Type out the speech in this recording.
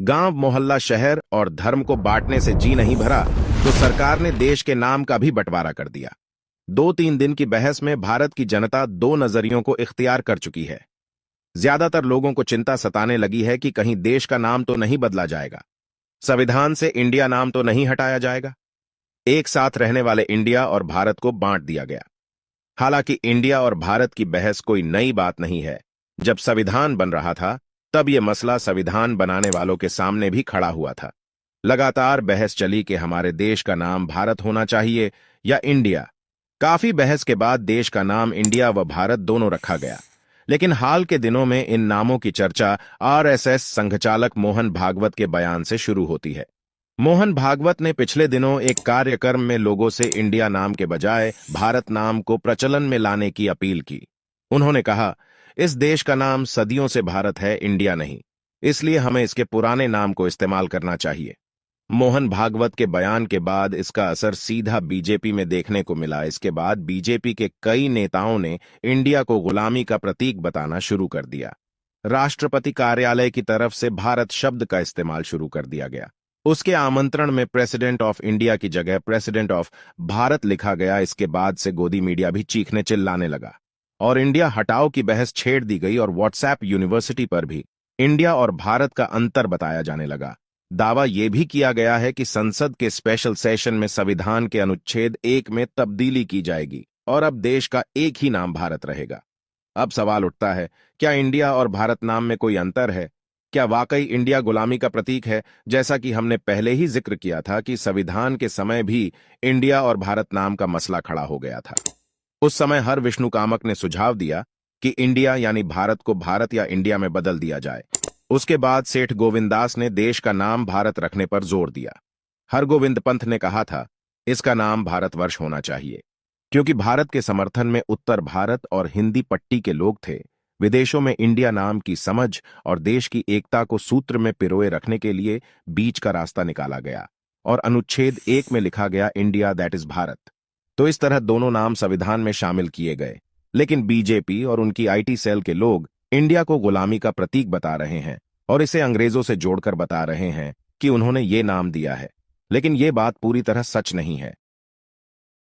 गांव, मोहल्ला, शहर और धर्म को बांटने से जी नहीं भरा तो सरकार ने देश के नाम का भी बंटवारा कर दिया। 2-3 दिन की बहस में भारत की जनता दो नजरियों को इख्तियार कर चुकी है। ज्यादातर लोगों को चिंता सताने लगी है कि कहीं देश का नाम तो नहीं बदला जाएगा, संविधान से इंडिया नाम तो नहीं हटाया जाएगा। एक साथ रहने वाले इंडिया और भारत को बांट दिया गया। हालांकि इंडिया और भारत की बहस कोई नई बात नहीं है। जब संविधान बन रहा था तब यह मसला संविधान बनाने वालों के सामने भी खड़ा हुआ था। लगातार बहस चली कि हमारे देश का नाम भारत होना चाहिए या इंडिया। काफी बहस के बाद देश का नाम इंडिया व भारत दोनों रखा गया। लेकिन हाल के दिनों में इन नामों की चर्चा आरएसएस संघचालक मोहन भागवत के बयान से शुरू होती है। मोहन भागवत ने पिछले दिनों एक कार्यक्रम में लोगों से इंडिया नाम के बजाय भारत नाम को प्रचलन में लाने की अपील की। उन्होंने कहा, इस देश का नाम सदियों से भारत है, इंडिया नहीं, इसलिए हमें इसके पुराने नाम को इस्तेमाल करना चाहिए। मोहन भागवत के बयान के बाद इसका असर सीधा बीजेपी में देखने को मिला। इसके बाद बीजेपी के कई नेताओं ने इंडिया को गुलामी का प्रतीक बताना शुरू कर दिया। राष्ट्रपति कार्यालय की तरफ से भारत शब्द का इस्तेमाल शुरू कर दिया गया। उसके आमंत्रण में प्रेसिडेंट ऑफ इंडिया की जगह प्रेसिडेंट ऑफ भारत लिखा गया। इसके बाद से गोदी मीडिया भी चीखने चिल्लाने लगा और इंडिया हटाओ की बहस छेड़ दी गई और व्हाट्सएप यूनिवर्सिटी पर भी इंडिया और भारत का अंतर बताया जाने लगा। दावा यह भी किया गया है कि संसद के स्पेशल सेशन में संविधान के अनुच्छेद 1 में तब्दीली की जाएगी और अब देश का एक ही नाम भारत रहेगा। अब सवाल उठता है, क्या इंडिया और भारत नाम में कोई अंतर है? क्या वाकई इंडिया गुलामी का प्रतीक है? जैसा कि हमने पहले ही जिक्र किया था कि संविधान के समय भी इंडिया और भारत नाम का मसला खड़ा हो गया था। उस समय हर विष्णु कामक ने सुझाव दिया कि इंडिया यानी भारत को भारत या इंडिया में बदल दिया जाए। उसके बाद सेठ गोविंदास ने देश का नाम भारत रखने पर जोर दिया। हरगोविंद पंत ने कहा था, इसका नाम भारतवर्ष होना चाहिए, क्योंकि भारत के समर्थन में उत्तर भारत और हिंदी पट्टी के लोग थे। विदेशों में इंडिया नाम की समझ और देश की एकता को सूत्र में पिरोए रखने के लिए बीच का रास्ता निकाला गया और अनुच्छेद 1 में लिखा गया इंडिया दैट इज भारत। तो इस तरह दोनों नाम संविधान में शामिल किए गए। लेकिन बीजेपी और उनकी आईटी सेल के लोग इंडिया को गुलामी का प्रतीक बता रहे हैं और इसे अंग्रेजों से जोड़कर बता रहे हैं कि उन्होंने ये नाम दिया है। लेकिन ये बात पूरी तरह सच नहीं है।